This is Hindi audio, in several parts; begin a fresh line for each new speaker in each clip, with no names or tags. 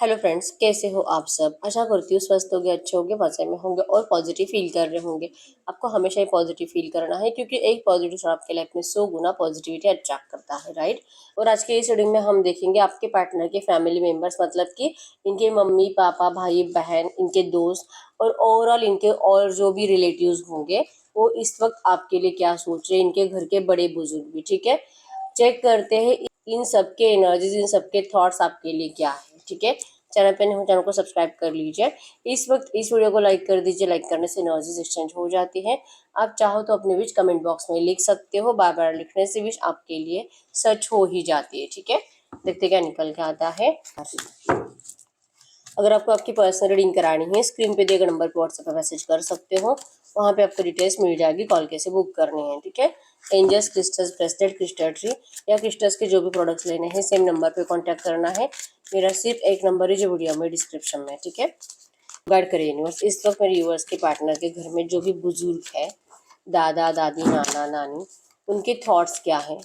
हेलो फ्रेंड्स, कैसे हो आप सब। आशा करती हूँ स्वस्थ होंगे, अच्छे होंगे, मजे में होंगे और पॉजिटिव फील कर रहे होंगे। आपको हमेशा ही पॉजिटिव फील करना है क्योंकि एक पॉजिटिव थॉट आपके लाइफ में 100 गुना पॉजिटिविटी अट्रैक्ट करता है, राइट। और आज के इस वीडियो में हम देखेंगे आपके पार्टनर के फैमिली मेम्बर्स, मतलब कि इनके मम्मी पापा, भाई बहन, इनके दोस्त और ओवरऑल इनके और जो भी रिलेटिव्स होंगे वो इस वक्त आपके लिए क्या सोच रहे हैं, इनके घर के बड़े बुजुर्ग भी। ठीक है, चेक करते हैं इन सबके एनर्जीज, इन सबके थॉट्स आपके लिए क्या है। ठीक है, चैनल पे नहीं हो चैनल को सब्सक्राइब कर लीजिए। इस वक्त इस वीडियो को लाइक कर दीजिए, लाइक करने से एनर्जीज एक्सचेंज हो जाती है। आप चाहो तो अपने विश कमेंट बॉक्स में लिख सकते हो, बार बार लिखने से विश आपके लिए सच हो ही जाती है। ठीक है, देखते क्या निकल के आता है। अगर आपको आपकी पर्सनल रीडिंग करानी है, स्क्रीन पे दिए गए नंबर पर व्हाट्सएप पर मैसेज कर सकते हो, वहाँ पे आपको डिटेल्स मिल जाएगी, कॉल कैसे बुक करनी है। ठीक है, angels, crystals, bracelet, crystal tree या क्रिस्टल्स के जो भी प्रोडक्ट्स लेने हैं सेम नंबर पे कांटेक्ट करना है। मेरा सिर्फ एक नंबर है जो वीडियो में डिस्क्रिप्शन में। ठीक है, गाइड करिए यूनिवर्स। इस वक्त मेरे यूनिवर्स के पार्टनर के घर में जो भी बुजुर्ग है, दादा दादी, नाना नानी, उनके थॉट्स क्या हैं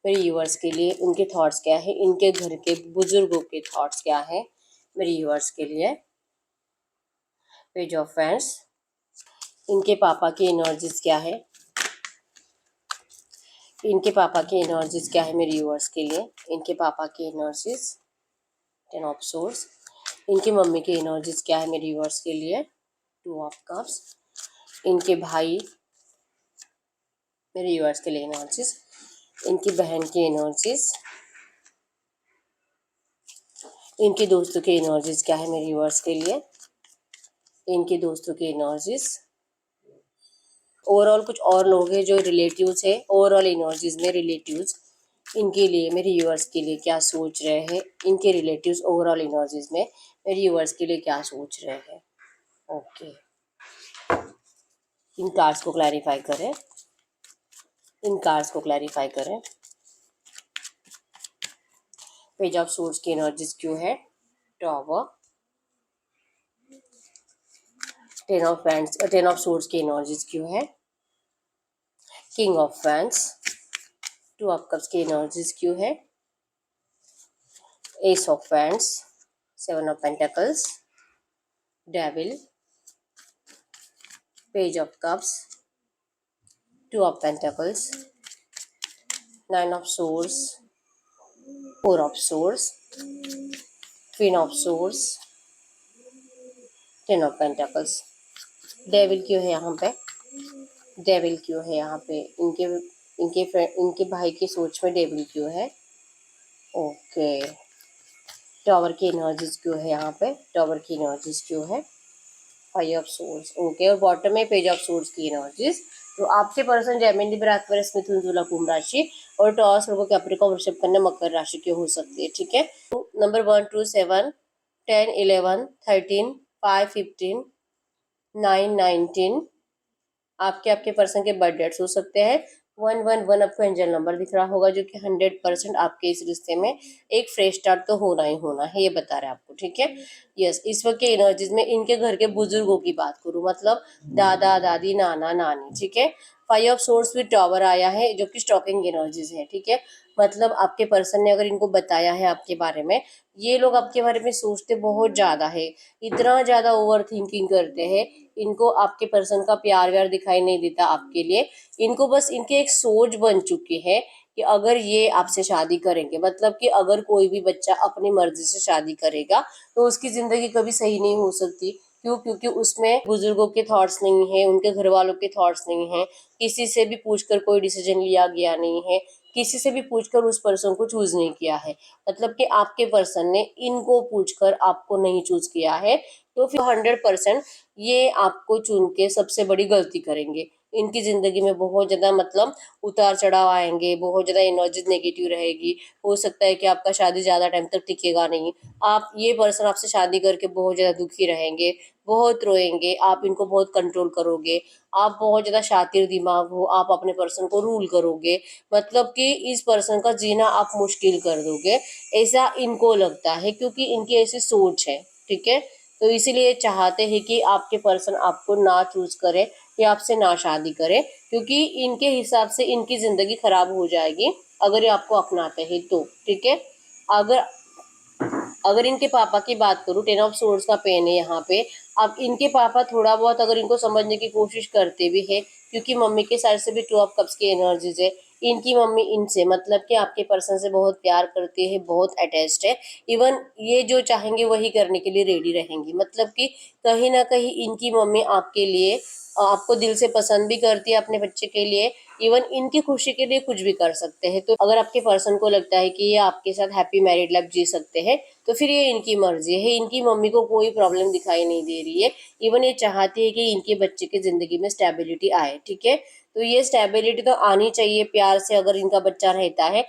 मेरे यूवर्स के लिए, उनके थॉट्स क्या है, इनके घर के बुजुर्गों के थॉट्स क्या है मेरे यूवर्स के लिए। पेज ऑफ फ्रेंड्स, इनके पापा की एनर्जीज क्या है, इनके पापा की एनर्जीज क्या है मेरे यूवर्स के लिए, इनके पापा की एनर्जीज। टेन ऑफ सोर्स, इनकी मम्मी की एनर्जीज क्या है मेरे यूवर्स के लिए। टू ऑफ कप्स, इनके भाई मेरे यूवर्स के लिए एनर्जीज, इनकी बहन की एनर्जीज, इनके दोस्तों की एनर्जीज क्या है मेरे यूवर्स के लिए, इनके दोस्तों की एनर्जीज। ओवरऑल कुछ और लोग हैं जो रिलेटिव्स है, ओवरऑल एनर्जीज में रिलेटिव्स इनके लिए मेरे यूवर्स के लिए क्या सोच रहे हैं, इनके रिलेटिव्स ओवरऑल एनर्जीज में मेरे यूवर्स के लिए क्या सोच रहे हैं। ओके, इन कार्ड्स को क्लैरिफाई करें, इन कार्ड्स को क्लैरिफाई करें। पेज ऑफ सोर्स की एनर्जीज क्यों है। Tower, ten of fans, ten of source की एनर्जीज क्यों है। King of fans, two of cups की एनर्जीज क्यों है। S of fans, seven of pentacles, devil, page of cups, two of pentacles, nine of source, four of source, queen of source, ten of pentacles. Devil क्यों है यहाँ पे, डेविल क्यों है यहाँ पे, इनके भाई की सोच में डेविल क्यों है। ओके, टॉवर की एनर्जीज क्यों है यहाँ पे, टॉवर की एनर्जीज क्यों है। फाइव ऑफ सोर्स, ओके, और बॉटम में पेज ऑफ सोर्स की एनर्जीज। तो आपके पर्सन जेमिनी, लिब्रा, एक्वेरियस, मिथुन, तुला, कुंभ राशि और टॉरस, वर्गो, कैप्रिकॉर्न, वृषभ, कन्या, मकर राशि की हो सकती है। ठीक है, नंबर 1 2 7 10 11 13 5 15 9 19 आपके आपके पर्सन के बर्थ डेट्स हो सकते हैं। 111 आपको एंजल नंबर दिख रहा होगा जो कि 100% आपके इस रिश्ते में एक फ्रेश स्टार्ट तो होना ही होना है, ये बता रहे हैं आपको। ठीक है, यस, इस वक्त के एनर्जीज में इनके घर के बुजुर्गों की बात करूं, मतलब दादा दादी, नाना नानी। ठीक है, फाइव ऑफ सोर्स भी टॉवर आया है जो कि स्टॉकिंग एनर्जीज है। ठीक है, मतलब आपके पर्सन ने अगर इनको बताया है आपके बारे में, ये लोग आपके बारे में सोचते बहुत ज्यादा है, इतना ज्यादा ओवर थिंकिंग करते हैं। इनको आपके पर्सन का प्यार व्यार दिखाई नहीं देता आपके लिए। इनको बस इनकी एक सोच बन चुकी है कि अगर ये आपसे शादी करेंगे, मतलब कि अगर कोई भी बच्चा अपनी मर्जी से शादी करेगा तो उसकी जिंदगी कभी सही नहीं हो सकती। क्यों? क्योंकि उसमें बुजुर्गों के थॉट्स नहीं है, उनके घर वालों के थॉट्स नहीं है, किसी से भी पूछकर कोई डिसीजन लिया गया नहीं है, किसी से भी पूछकर उस पर्सन को चूज नहीं किया है। मतलब कि आपके पर्सन ने इनको पूछकर आपको नहीं चूज किया है, तो फिर 100% ये आपको चुन के सबसे बड़ी गलती करेंगे। इनकी जिंदगी में बहुत ज्यादा, मतलब उतार चढ़ाव आएंगे, बहुत ज्यादा एनर्जी नेगेटिव रहेगी। हो सकता है कि आपका शादी ज्यादा टाइम तक टिकेगा नहीं। आप, ये पर्सन आपसे शादी करके बहुत ज्यादा दुखी रहेंगे, बहुत रोएंगे, आप इनको बहुत कंट्रोल करोगे, आप बहुत ज्यादा शातिर दिमाग हो, आप अपने पर्सन को रूल करोगे, मतलब कि इस पर्सन का जीना आप मुश्किल कर दोगे, ऐसा इनको लगता है क्योंकि इनकी ऐसी सोच है। ठीक है, तो इसीलिए चाहते हैं कि आपके पर्सन आपको ना चूज करे या आपसे ना शादी करे, क्योंकि इनके हिसाब से इनकी जिंदगी खराब हो जाएगी अगर ये आपको अपनाते हैं तो। ठीक है, अगर अगर इनके पापा की बात करूँ, 10 ऑफ सोर्ड्स का पेन है यहाँ पे। अब इनके पापा थोड़ा बहुत अगर इनको समझने की कोशिश करते भी है, क्योंकि मम्मी के साइड से भी 2 ऑफ कप्स की एनर्जीज है। इनकी मम्मी इनसे मतलब कि आपके पर्सन से बहुत प्यार करती है, बहुत अटैच्ड है। इवन ये जो चाहेंगे वही करने के लिए रेडी रहेंगी। मतलब कि कहीं ना कहीं इनकी मम्मी आपके लिए आपको दिल से पसंद भी करती है अपने बच्चे के लिए। इवन इनकी खुशी के लिए कुछ भी कर सकते हैं। तो अगर आपके पर्सन को लगता है कि ये आपके साथ हैप्पी मैरिड लाइफ जी सकते हैं, तो फिर ये इनकी मर्जी है। इनकी मम्मी को कोई प्रॉब्लम दिखाई नहीं दे रही है। इवन ये चाहती है कि इनके बच्चे की जिंदगी में स्टेबिलिटी आए। ठीक है, तो ये स्टेबिलिटी तो आनी चाहिए प्यार से। अगर इनका बच्चा रहता है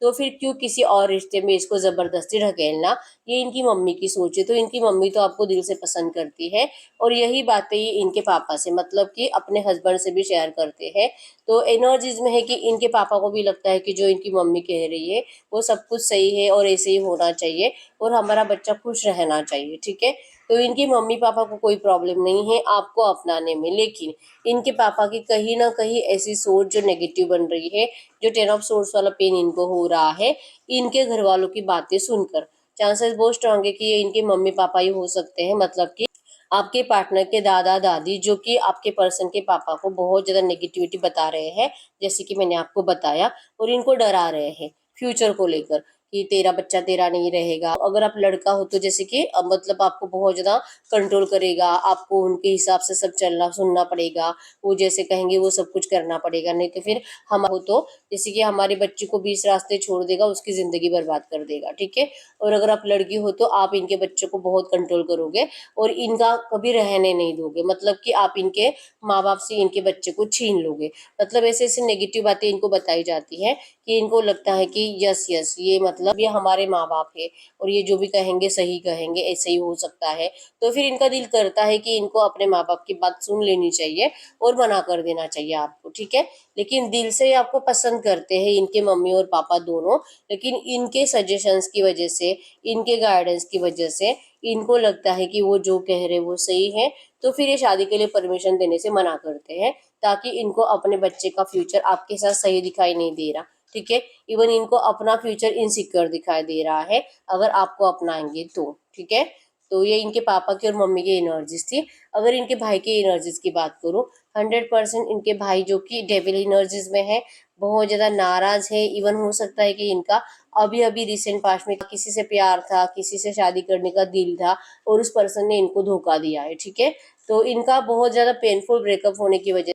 तो फिर क्यों किसी और रिश्ते में इसको जबरदस्ती ढकेलना। ये इनकी मम्मी की सोच है। तो इनकी मम्मी तो आपको दिल से पसंद करती है, और यही बातें ये इनके पापा से मतलब कि अपने हस्बैंड से भी शेयर करते हैं। तो एनर्जीज में है कि इनके पापा को भी लगता है कि जो इनकी मम्मी कह रही है वो सब कुछ सही है और ऐसे ही होना चाहिए, और हमारा बच्चा खुश रहना चाहिए। ठीक है, तो इनकी मम्मी पापा को कोई प्रॉब्लम नहीं है आपको अपनाने में, लेकिन इनके पापा की कहीं ना कहीं ऐसी सोच जो नेगेटिव बन रही है, जो 10 ऑफ सोर्स वाला पेन इनको हो रहा है इनके घर वालों की बातें सुनकर। चांसेस बहुत स्ट्रांग है कि ये इनके मम्मी पापा ही हो सकते हैं। मतलब कि आपके पार्टनर के दादा दादी जो कि आपके पर्सन के पापा को बहुत ज्यादा नेगेटिविटी बता रहे हैं, जैसे कि मैंने आपको बताया, और इनको डरा रहे हैं फ्यूचर को लेकर कि तेरा बच्चा तेरा नहीं रहेगा। अगर आप लड़का हो तो जैसे कि मतलब आपको बहुत ज्यादा कंट्रोल करेगा, आपको उनके हिसाब से सब चलना सुनना पड़ेगा, वो जैसे कहेंगे वो सब कुछ करना पड़ेगा। नहीं तो फिर हम हो तो जैसे कि हमारे बच्चे को बीच रास्ते छोड़ देगा, उसकी जिंदगी बर्बाद कर देगा। ठीक है, और अगर आप लड़की हो तो आप इनके बच्चे को बहुत कंट्रोल करोगे और इनका कभी रहने नहीं दोगे। मतलब कि आप इनके माँ बाप से इनके बच्चे को छीन लोगे। मतलब ऐसे ऐसे नेगेटिव बातें इनको बताई जाती है कि इनको लगता है कि यस यस ये मतलब ये हमारे माँ बाप है और ये जो भी कहेंगे सही कहेंगे, ऐसे ही हो सकता है। तो फिर इनका दिल करता है कि इनको अपने माँ बाप की बात सुन लेनी चाहिए और मना कर देना चाहिए आपको। ठीक है, लेकिन दिल से आपको पसंद करते हैं इनके मम्मी और पापा दोनों, लेकिन इनके सजेशंस की वजह से, इनके गाइडेंस की वजह से इनको लगता है कि वो जो कह रहे वो सही है। तो फिर ये शादी के लिए परमिशन देने से मना करते हैं, ताकि इनको अपने बच्चे का फ्यूचर आपके साथ सही दिखाई नहीं दे रहा। ठीक है, इवन इनको अपना फ्यूचर इनसिक्योर दिखाई दे रहा है अगर आपको अपनाएंगे तो। ठीक है, तो ये इनके पापा की और मम्मी की एनर्जीज थी। अगर इनके भाई की एनर्जीज की बात करूं, 100% इनके भाई जो कि डेविल एनर्जीज में है, बहुत ज्यादा नाराज है। इवन हो सकता है कि इनका अभी अभी रिसेंट पास्ट में किसी से प्यार था, किसी से शादी करने का दिल था, और उस पर्सन ने इनको धोखा दिया है। ठीक है, तो इनका बहुत ज्यादा पेनफुल ब्रेकअप होने की वजह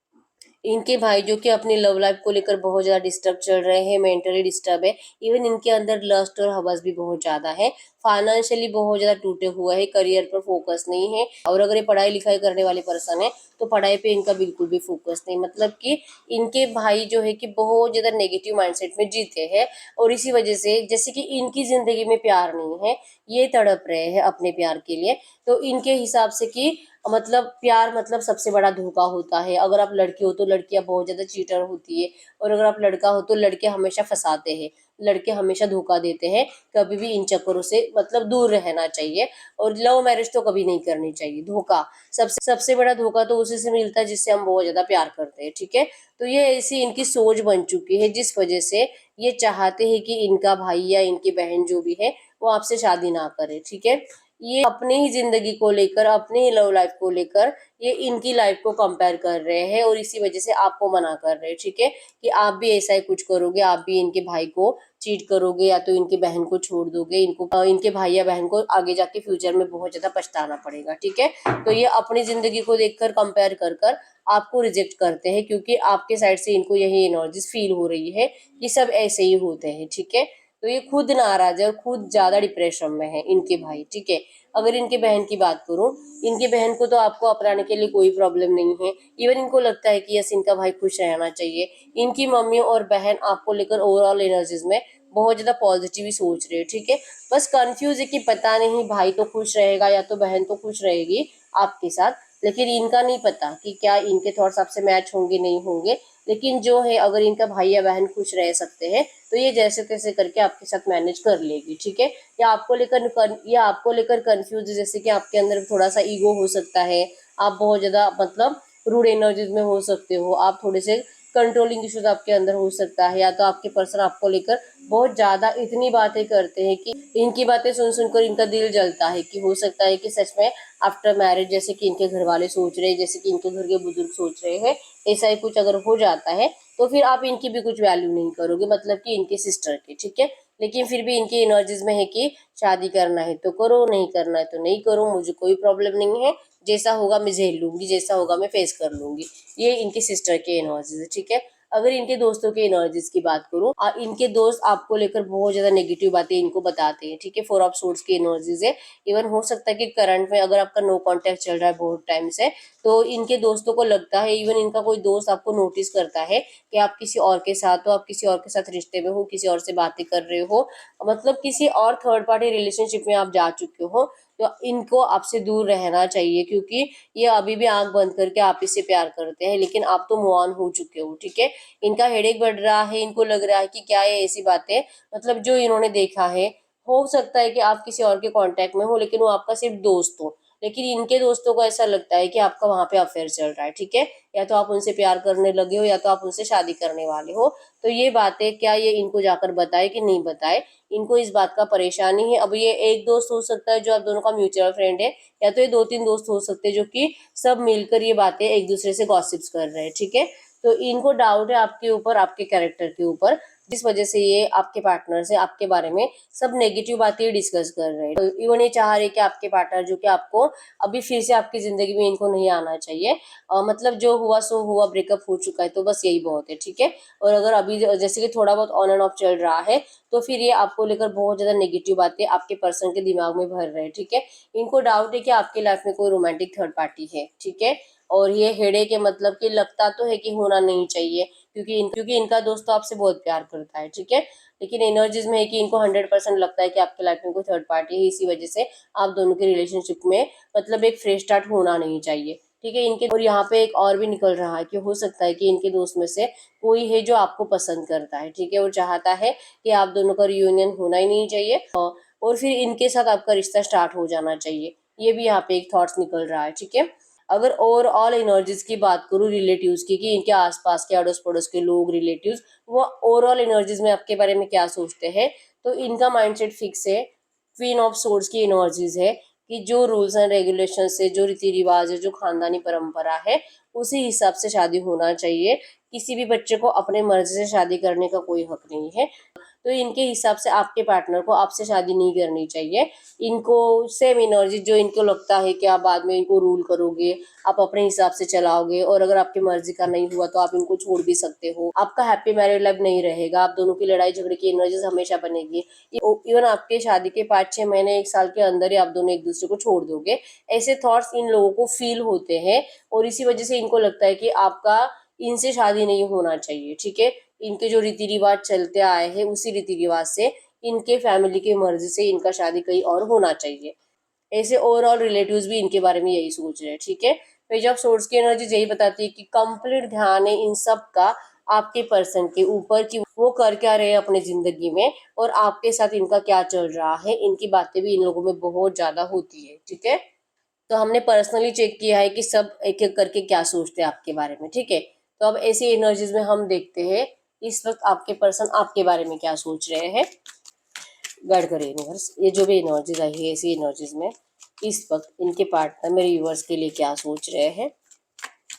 इनके भाई जो कि अपनी लव लाइफ को लेकर बहुत ज्यादा डिस्टर्ब चल रहे हैं, मेंटली डिस्टर्ब है। इवन इनके अंदर लस्ट और हवस भी बहुत ज्यादा है। फाइनेंशियली बहुत ज्यादा टूटे हुए हैं, करियर पर फोकस नहीं है। और अगर ये पढ़ाई लिखाई करने वाले पर्सन है तो पढ़ाई पे इनका बिल्कुल भी फोकस नहीं। मतलब कि इनके भाई जो है कि बहुत ज्यादा नेगेटिव माइंडसेट में जीते हैं, और इसी वजह से जैसे कि इनकी जिंदगी में प्यार नहीं है, ये तड़प रहे हैं अपने प्यार के लिए। तो इनके हिसाब से कि मतलब प्यार मतलब सबसे बड़ा धोखा होता है। अगर आप लड़की हो तो लड़कियां बहुत ज्यादा चीटर होती है, और अगर आप लड़का हो तो लड़के हमेशा फंसाते हैं, लड़के हमेशा धोखा देते हैं। कभी भी इन चक्करों से मतलब दूर रहना चाहिए, और लव मैरिज तो कभी नहीं करनी चाहिए। धोखा सबसे सबसे बड़ा धोखा तो उसी से मिलता है जिससे हम बहुत ज्यादा प्यार करते हैं। ठीक है, तो ये ऐसी इनकी सोच बन चुकी है, जिस वजह से ये चाहते हैं कि इनका भाई या इनकी बहन जो भी है वो आपसे शादी ना करे। ठीक है, ये अपनी ही जिंदगी को लेकर, अपनी ही लव लाइफ को लेकर ये इनकी लाइफ को कंपेयर कर रहे हैं, और इसी वजह से आपको मना कर रहे हैं। ठीक है, कि आप भी ऐसा ही कुछ करोगे, आप भी इनके भाई को चीट करोगे, या तो इनकी बहन को छोड़ दोगे। इनको इनके भाई या बहन को आगे जाके फ्यूचर में बहुत ज्यादा पछताना पड़ेगा। ठीक है, तो ये अपनी जिंदगी को देखकर कंपेयर कर कर आपको रिजेक्ट करते हैं, क्योंकि आपके साइड से इनको यही एनर्जीज फील हो रही है कि सब ऐसे ही होते हैं। ठीक है, तो ये खुद नाराज है और खुद ज्यादा डिप्रेशन में है इनके भाई। ठीक है, अगर इनके बहन की बात करूं, इनके बहन को तो आपको अपनाने के लिए कोई प्रॉब्लम नहीं है। इवन इनको लगता है कि यस इनका भाई खुश रहना चाहिए। इनकी मम्मी और बहन आपको लेकर ओवरऑल एनर्जीज में बहुत ज्यादा पॉजिटिव ही सोच रहे हैं। ठीक है, बस कंफ्यूज है कि पता नहीं भाई तो खुश रहेगा या तो बहन तो खुश रहेगी आपके साथ, लेकिन इनका नहीं पता कि क्या इनके थॉट्स आपसे मैच होंगे नहीं होंगे। लेकिन जो है, अगर इनका भाई या बहन खुश रह सकते हैं तो ये जैसे तैसे करके आपके साथ मैनेज कर लेगी। ठीक है, या आपको लेकर कंफ्यूज है, जैसे कि आपके अंदर थोड़ा सा ईगो हो सकता है, आप बहुत ज्यादा मतलब रूड एनर्जीज में हो सकते हो, आप थोड़े से कंट्रोलिंग इश्यूज आपके अंदर हो सकता है, या तो आपके पर्सन आपको लेकर बहुत ज़्यादा इतनी बातें करते हैं कि इनकी बातें सुन सुनकर इनका दिल जलता है, कि हो सकता है कि सच में आफ्टर मैरिज जैसे कि इनके घर वाले सोच रहे हैं, जैसे कि इनके घर के बुजुर्ग सोच रहे हैं, ऐसा ही कुछ अगर हो जाता है तो फिर आप इनकी भी कुछ वैल्यू नहीं करोगे, मतलब कि इनके सिस्टर की, ठीक है। लेकिन फिर भी इनकी एनर्जीज में है कि शादी करना है तो करो, नहीं करना है तो नहीं करो, मुझे कोई प्रॉब्लम नहीं है, जैसा होगा मैं झेल लूंगी, जैसा होगा मैं फेस कर लूंगी। ये इनकी सिस्टर के एनर्जीज है, ठीक है। अगर इनके दोस्तों के एनर्जीज की बात करूं, इनके दोस्त आपको लेकर बहुत ज्यादा नेगेटिव बातें इनको बताते हैं, ठीक है। 4 ऑफ सोर्ड्स की एनर्जीज है। इवन हो सकता है कि करंट में अगर आपका नो कांटेक्ट चल रहा है बहुत टाइम से, तो इनके दोस्तों को लगता है, इवन इनका कोई दोस्त आपको नोटिस करता है कि आप किसी और के साथ हो, आप किसी और के साथ रिश्ते में हो, किसी और से बातें कर रहे हो, मतलब किसी और थर्ड पार्टी रिलेशनशिप में आप जा चुके हो, तो इनको आपसे दूर रहना चाहिए, क्योंकि ये अभी भी आंख बंद करके आप ही से प्यार करते हैं, लेकिन आप तो मूव ऑन हो चुके हो, ठीक है। इनका हेडेक बढ़ रहा है, इनको लग रहा है कि क्या ये ऐसी बातें, मतलब जो इन्होंने देखा है, हो सकता है कि आप किसी और के कांटेक्ट में हो, लेकिन वो आपका सिर्फ दोस्त हो, लेकिन इनके दोस्तों को ऐसा लगता है कि आपका वहां पे अफेयर चल रहा है, ठीक है। या तो आप उनसे प्यार करने लगे हो, या तो आप उनसे शादी करने वाले हो। तो ये बातें क्या ये इनको जाकर बताए कि नहीं बताए, इनको इस बात का परेशानी है। अब ये एक दोस्त हो सकता है जो आप दोनों का म्यूचुअल फ्रेंड है, या तो ये 2-3 दोस्त हो सकते हैं जो कि सब मिलकर ये बातें एक दूसरे से गॉसिप्स कर रहे हैं, ठीक है। तो इनको डाउट है आपके ऊपर, आपके कैरेक्टर के ऊपर, जिस वजह से ये आपके पार्टनर से आपके बारे में सब नेगेटिव बातें डिस्कस कर रहे हैं। तो इवन ये चाह रहे कि आपके पार्टनर जो कि आपको अभी फिर से आपकी जिंदगी में इनको नहीं आना चाहिए, मतलब जो हुआ सो हुआ, ब्रेकअप हो चुका है तो बस यही बहुत है, ठीक है। और अगर अभी जैसे कि थोड़ा बहुत ऑन एंड ऑफ चल रहा है, तो फिर ये आपको लेकर बहुत ज्यादा नेगेटिव बातें आपके पर्सन के दिमाग में भर रहे हैं, ठीक है। इनको डाउट है कि आपकी लाइफ में कोई रोमांटिक थर्ड पार्टी है, ठीक है। और ये हेडे के मतलब कि लगता तो है कि होना नहीं चाहिए, क्योंकि इनका दोस्त तो आपसे बहुत प्यार करता है, ठीक है। लेकिन एनर्जीज में है कि इनको 100% लगता है कि आपके लाइफ में कोई थर्ड पार्टी है, इसी वजह से आप दोनों के रिलेशनशिप में मतलब एक फ्रेश स्टार्ट होना नहीं चाहिए, ठीक है। इनके और यहाँ पे एक और भी निकल रहा है कि हो सकता है कि इनके दोस्त में से कोई है जो आपको पसंद करता है, ठीक है। वो चाहता है कि आप दोनों का रियूनियन होना ही नहीं चाहिए, और फिर इनके साथ आपका रिश्ता स्टार्ट हो जाना चाहिए। ये भी यहाँ पे एक थॉट्स निकल रहा है, ठीक है। अगर ओवरऑल एनर्जीज की बात करूँ रिलेटिव्स की, कि इनके आसपास के अड़ोस पड़ोस के लोग, रिलेटिव्स, वो ओवरऑल एनर्जीज में आपके बारे में क्या सोचते हैं, तो इनका माइंडसेट फिक्स है। क्वीन ऑफ सोर्ड्स की एनर्जीज है कि जो रूल्स एंड रेगुलेशन है, जो रीति रिवाज है, जो खानदानी परंपरा है, उसी हिसाब से शादी होना चाहिए। किसी भी बच्चे को अपने मर्जी से शादी करने का कोई हक नहीं है। तो इनके हिसाब से आपके पार्टनर को आपसे शादी नहीं करनी चाहिए। इनको सेम एनर्जी, जो इनको लगता है कि आप बाद में इनको रूल करोगे, आप अपने हिसाब से चलाओगे, और अगर आपकी मर्जी का नहीं हुआ तो आप इनको छोड़ भी सकते हो, आपका हैप्पी मैरिड लाइफ नहीं रहेगा, आप दोनों की लड़ाई झगड़े की एनर्जीज हमेशा बनेगी। इवन आपके शादी के 5-6 महीने 1 साल के अंदर ही आप दोनों एक दूसरे को छोड़ दोगे, ऐसे थॉट्स इन लोगों को फील होते हैं। और इसी वजह से इनको लगता है कि आपका इनसे शादी नहीं होना चाहिए, ठीक है। इनके जो रीति रिवाज चलते आए हैं, उसी रीति रिवाज से, इनके फैमिली की मर्जी से इनका शादी कहीं और होना चाहिए। ऐसे ओवरऑल रिलेटिव्स भी इनके बारे में यही सोच रहे हैं, ठीक है। पेज ऑफ सोर्ड्स की एनर्जी यही बताती है कि कंप्लीट ध्यान है इन सब का आपके पर्सन के ऊपर, कि वो कर क्या रहे हैं अपने जिंदगी में, और आपके साथ इनका क्या चल रहा है, इनकी बातें भी इन लोगों में बहुत ज्यादा होती है, ठीक है। तो हमने पर्सनली चेक किया है कि सब एक एक करके क्या सोचते हैं आपके बारे में, ठीक है। तो अब ऐसी एनर्जीज में हम देखते हैं इस वक्त आपके पर्सन आपके बारे में क्या सोच रहे हैं। गाइड करे यूनिवर्स, ये जो भी एनर्जीज आई है ऐसी एनर्जीज में इस वक्त इनके पार्टनर मेरे व्यूअर्स के लिए क्या सोच रहे हैं,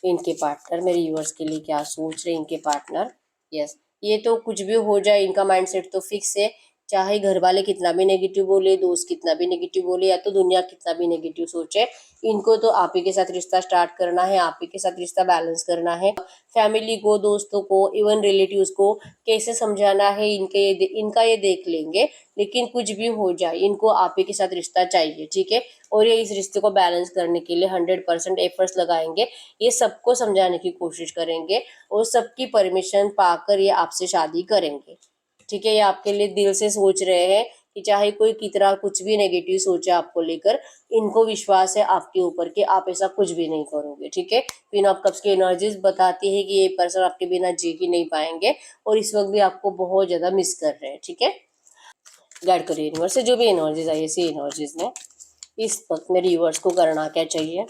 इनके पार्टनर मेरे व्यूअर्स के लिए क्या सोच रहे हैं, इनके पार्टनर। यस, ये तो कुछ भी हो जाए, इनका माइंडसेट तो फिक्स है। चाहे घर वाले कितना भी नेगेटिव बोले, दोस्त कितना भी नेगेटिव बोले, या तो दुनिया कितना भी नेगेटिव सोचे, इनको तो आप ही के साथ रिश्ता स्टार्ट करना है, आप ही के साथ रिश्ता बैलेंस करना है। फैमिली को, दोस्तों को, इवन रिलेटिव्स को कैसे समझाना है, इनका ये देख लेंगे। लेकिन कुछ भी हो जाए, इनको आप ही के साथ रिश्ता चाहिए, ठीक है। और ये इस रिश्ते को बैलेंस करने के लिए 100% एफर्ट्स लगाएंगे। ये सबको समझाने की कोशिश करेंगे, और सबकी परमिशन पाकर ये आपसे शादी करेंगे, ठीक है। ये आपके लिए दिल से सोच रहे हैं कि चाहे कोई कितना कुछ भी नेगेटिव सोचे आपको लेकर, इनको विश्वास है आपके ऊपर कि आप ऐसा कुछ भी नहीं करोगे, ठीक है। क्वीन ऑफ कप्स की एनर्जीज बताती है कि ये पर्सन आपके बिना जी ही नहीं पाएंगे, और इस वक्त भी आपको बहुत ज्यादा मिस कर रहे हैं, ठीक है। गाइड करिए यूनिवर्स से जो भी एनर्जीज आई ऐसी एनर्जीज में इस वक्त मेरे व्यूअर्स को करना क्या चाहिए,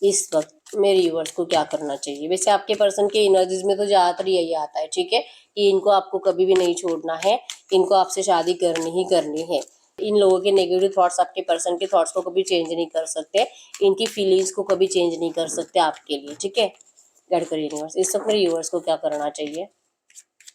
इस वक्त मेरे व्यूअर्स को क्या करना चाहिए। वैसे आपके पर्सन के एनर्जीज में तो ज़्यादातर यही आता है, ठीक है, कि इनको आपको कभी भी नहीं छोड़ना है, इनको आपसे शादी करनी ही करनी है। इन लोगों के नेगेटिव थॉट्स आपके पर्सन के थॉट्स को कभी चेंज नहीं कर सकते, इनकी फीलिंग्स को कभी चेंज नहीं कर सकते आपके लिए, ठीक है। गाइड करिए यूनिवर्स, इस वक्त मेरे व्यूअर्स को क्या करना चाहिए,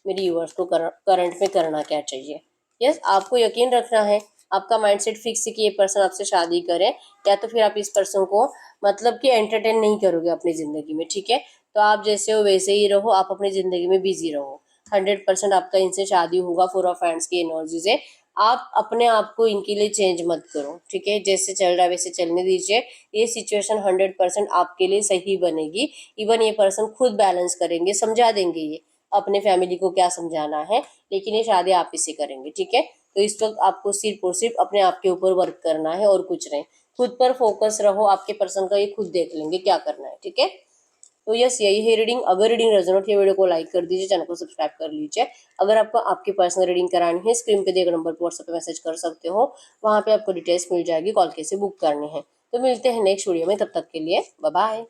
मेरे व्यूअर्स को करंट में करना क्या चाहिए। यस, आपको यकीन रखना है, आपका माइंडसेट फिक्स है कि ये पर्सन आपसे शादी करे, या तो फिर आप इस पर्सन को मतलब कि एंटरटेन नहीं करोगे अपनी ज़िंदगी में, ठीक है। तो आप जैसे हो वैसे ही रहो, आप अपनी ज़िंदगी में बिजी रहो। 100% आपका इनसे शादी होगा, 4 ऑफ हैंड्स की एनर्जी से। आप अपने आप को इनके लिए चेंज मत करो, ठीक है, जैसे चल रहा है वैसे चलने दीजिए। ये सिचुएशन 100% आपके लिए सही बनेगी। इवन ये पर्सन खुद बैलेंस करेंगे, समझा देंगे ये अपने फैमिली को क्या समझाना है, लेकिन ये शादी आप ही से करेंगे, ठीक है। तो इस वक्त आपको सिर्फ और सिर्फ अपने आप के ऊपर वर्क करना है और कुछ नहीं। खुद पर फोकस रहो, आपके पर्सन का ये खुद देख लेंगे क्या करना है, ठीक है। तो यस, यही है रीडिंग। अगर रीडिंग रेजोनेट है, वीडियो को लाइक कर दीजिए, चैनल को सब्सक्राइब कर लीजिए। अगर आपको आपकी पर्सनल रीडिंग करानी है, स्क्रीन पे दिए गए नंबर पर व्हाट्सएप पे मैसेज कर सकते हो, वहाँ पे आपको डिटेल्स मिल जाएगी, कॉल कैसे बुक करनी है। तो मिलते हैं नेक्स्ट वीडियो में, तब तक के लिए बाय बाय।